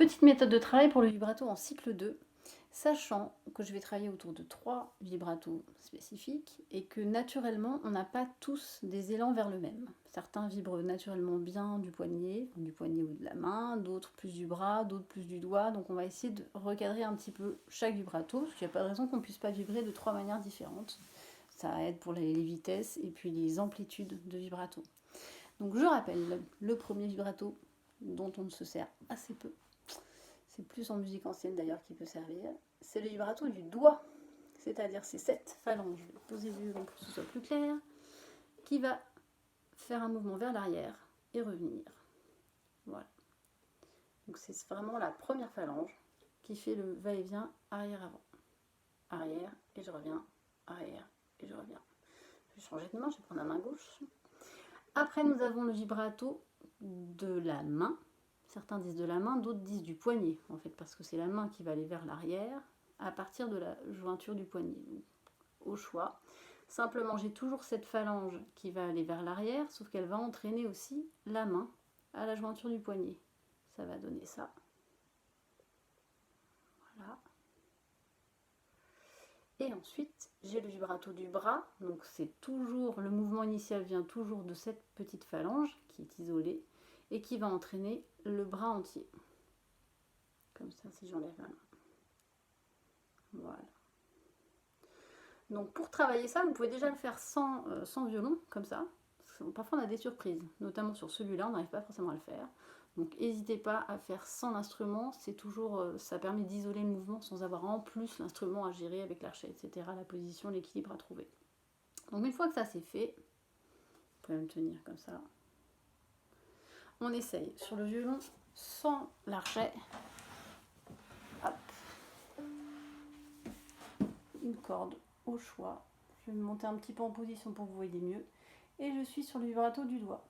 Petite méthode de travail pour le vibrato en cycle 2, sachant que je vais travailler autour de 3 vibratos spécifiques et que naturellement on n'a pas tous des élans vers le même. Certains vibrent naturellement bien du poignet ou de la main, d'autres plus du bras, d'autres plus du doigt, donc on va essayer de recadrer un petit peu chaque vibrato, parce qu'il n'y a pas de raison qu'on ne puisse pas vibrer de 3 manières différentes. Ça aide pour les vitesses et puis les amplitudes de vibrato. Donc je rappelle le premier vibrato dont on ne se sert assez peu. C'est plus en musique ancienne d'ailleurs qui peut servir. C'est le vibrato du doigt, c'est-à-dire c'est cette phalange, je vais poser le violon pour que ce soit plus clair, qui va faire un mouvement vers l'arrière et revenir. Voilà. Donc c'est vraiment la première phalange qui fait le va-et-vient arrière-avant. Arrière et je reviens, arrière et je reviens. Je vais changer de main, je vais prendre la main gauche. Après nous avons le vibrato de la main. Certains disent de la main, d'autres disent du poignet, en fait, parce que c'est la main qui va aller vers l'arrière à partir de la jointure du poignet. Donc, au choix. Simplement, j'ai toujours cette phalange qui va aller vers l'arrière, sauf qu'elle va entraîner aussi la main à la jointure du poignet. Ça va donner ça. Voilà. Et ensuite, j'ai le vibrato du bras. Donc, c'est toujours, le mouvement initial vient toujours de cette petite phalange qui est isolée et qui va entraîner le bras entier. Comme ça, si j'enlève la main. Voilà. Donc pour travailler ça, vous pouvez déjà le faire sans violon, comme ça. Parfois on a des surprises, notamment sur celui-là, on n'arrive pas forcément à le faire. Donc n'hésitez pas à faire sans l'instrument, c'est toujours, ça permet d'isoler le mouvement sans avoir en plus l'instrument à gérer avec l'archet, etc. La position, l'équilibre à trouver. Donc une fois que ça c'est fait, vous pouvez me tenir comme ça. On essaye sur le violon sans l'archet. Hop. Une corde au choix. Je vais me monter un petit peu en position pour que vous voyez mieux. Et je suis sur le vibrato du doigt.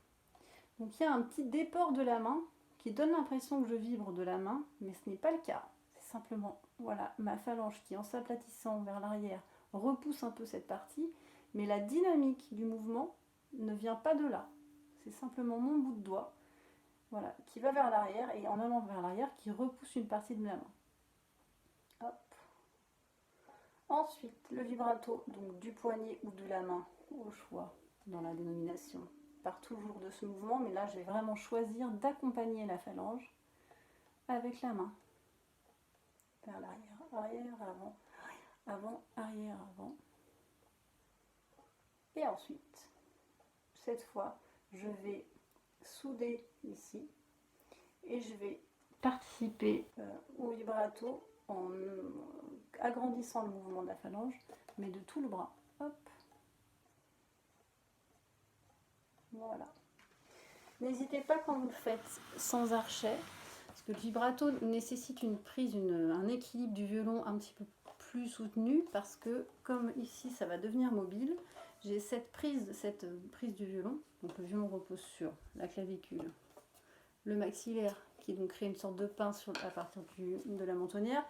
Donc il y a un petit déport de la main qui donne l'impression que je vibre de la main, mais ce n'est pas le cas. C'est simplement, voilà, ma phalange qui en s'aplatissant vers l'arrière repousse un peu cette partie, mais la dynamique du mouvement ne vient pas de là. C'est simplement mon bout de doigt, voilà, qui va vers l'arrière et en allant vers l'arrière qui repousse une partie de la main. Hop. Ensuite, le vibrato donc du poignet ou de la main, au choix, dans la dénomination. Part toujours de ce mouvement, mais là je vais vraiment choisir d'accompagner la phalange avec la main. Vers l'arrière, arrière, avant, avant, arrière, avant. Et ensuite, cette fois, je vais souder ici et je vais participer au vibrato en agrandissant le mouvement de la phalange, mais de tout le bras. Hop. Voilà. N'hésitez pas quand vous le faites sans archet, parce que le vibrato nécessite une prise, un équilibre du violon un petit peu plus soutenu, parce que comme ici ça va devenir mobile, j'ai cette prise du violon, donc le violon repose sur la clavicule, le maxillaire qui donc crée une sorte de pince à partir de la mentonnière,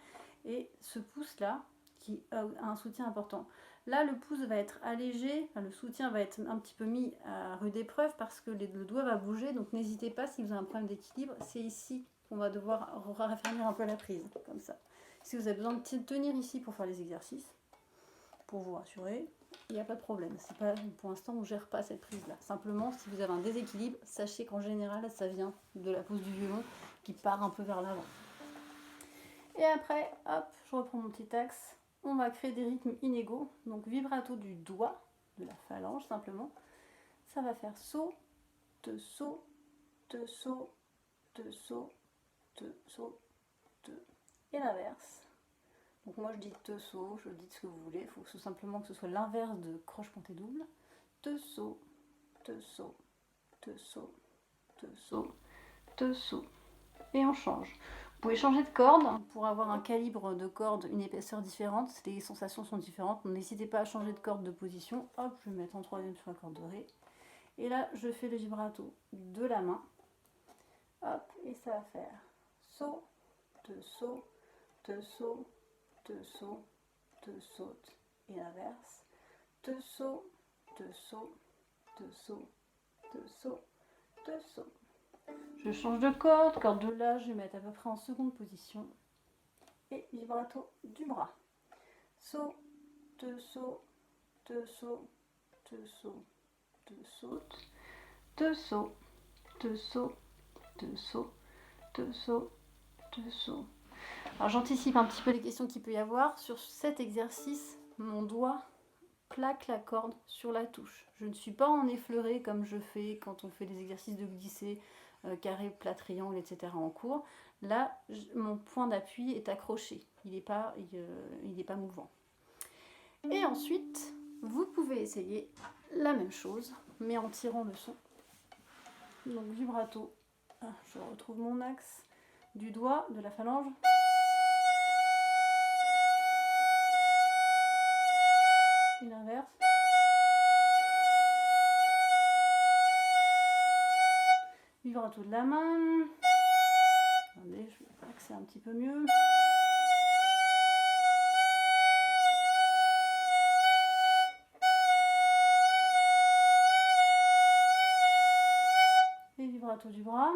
et ce pouce là qui a un soutien important. Là, le pouce va être allégé, le soutien va être un petit peu mis à rude épreuve parce que le doigt va bouger, donc n'hésitez pas si vous avez un problème d'équilibre, c'est ici qu'on va devoir raffermir un peu la prise, comme ça. Si vous avez besoin de tenir ici pour faire les exercices, pour vous rassurer, il n'y a pas de problème. C'est pas, pour l'instant, on ne gère pas cette prise-là. Simplement, si vous avez un déséquilibre, sachez qu'en général, ça vient de la pose du violon qui part un peu vers l'avant. Et après, hop, je reprends mon petit axe. On va créer des rythmes inégaux. Donc vibrato du doigt, de la phalange simplement. Ça va faire saut, te saut, te saut, te saut, te saut, te. Et l'inverse. Donc moi je dis te saut, je dis ce que vous voulez. Il faut tout simplement que ce soit l'inverse de croche pointée double. Te saut, te saut, te saut, te saut, te saut. Et on change. Vous pouvez changer de corde pour avoir un calibre de corde, une épaisseur différente. Les sensations sont différentes. N'hésitez pas à changer de corde de position. Hop, je vais mettre en troisième sur la corde de Ré. Et là, je fais le vibrato de la main. Hop, et ça va faire saut, te saut, te saut, te saut, te saute. Et l'inverse. Te saut, te saut, te saut, te saut, te saut. Je change de corde de La, je vais mettre à peu près en seconde position. Et vibrato du bras. Saut, te saut, te saut, te saut, te saute, te saut, te saut, te saut, te saut, te saut. Alors j'anticipe un petit peu les questions qu'il peut y avoir. Sur cet exercice, mon doigt plaque la corde sur la touche. Je ne suis pas en effleuré comme je fais quand on fait des exercices de glisser, carré, plat, triangle, etc. en cours. Là, mon point d'appui est accroché. Il n'est pas mouvant. Et ensuite, vous pouvez essayer la même chose, mais en tirant le son. Donc vibrato. Je retrouve mon axe du doigt, de la phalange. Et l'inverse. Vibrato de la main. Attendez, je vais axer un petit peu mieux. Et vibrato du bras.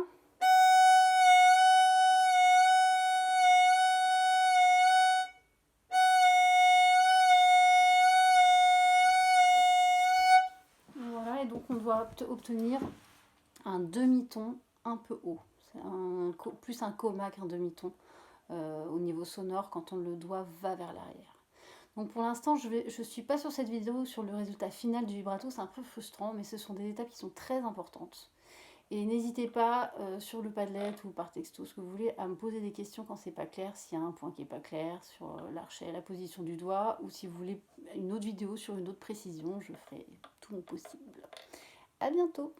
Voilà, et donc on doit obtenir un demi-ton un peu haut. C'est plus un coma qu'un demi-ton au niveau sonore quand le doigt va vers l'arrière. Donc pour l'instant, je ne suis pas sur cette vidéo sur le résultat final du vibrato, c'est un peu frustrant, mais ce sont des étapes qui sont très importantes. Et n'hésitez pas sur le Padlet ou par texto, ce que vous voulez, à me poser des questions quand c'est pas clair, s'il y a un point qui n'est pas clair sur l'archet, la position du doigt, ou si vous voulez une autre vidéo sur une autre précision, je ferai tout mon possible. À bientôt!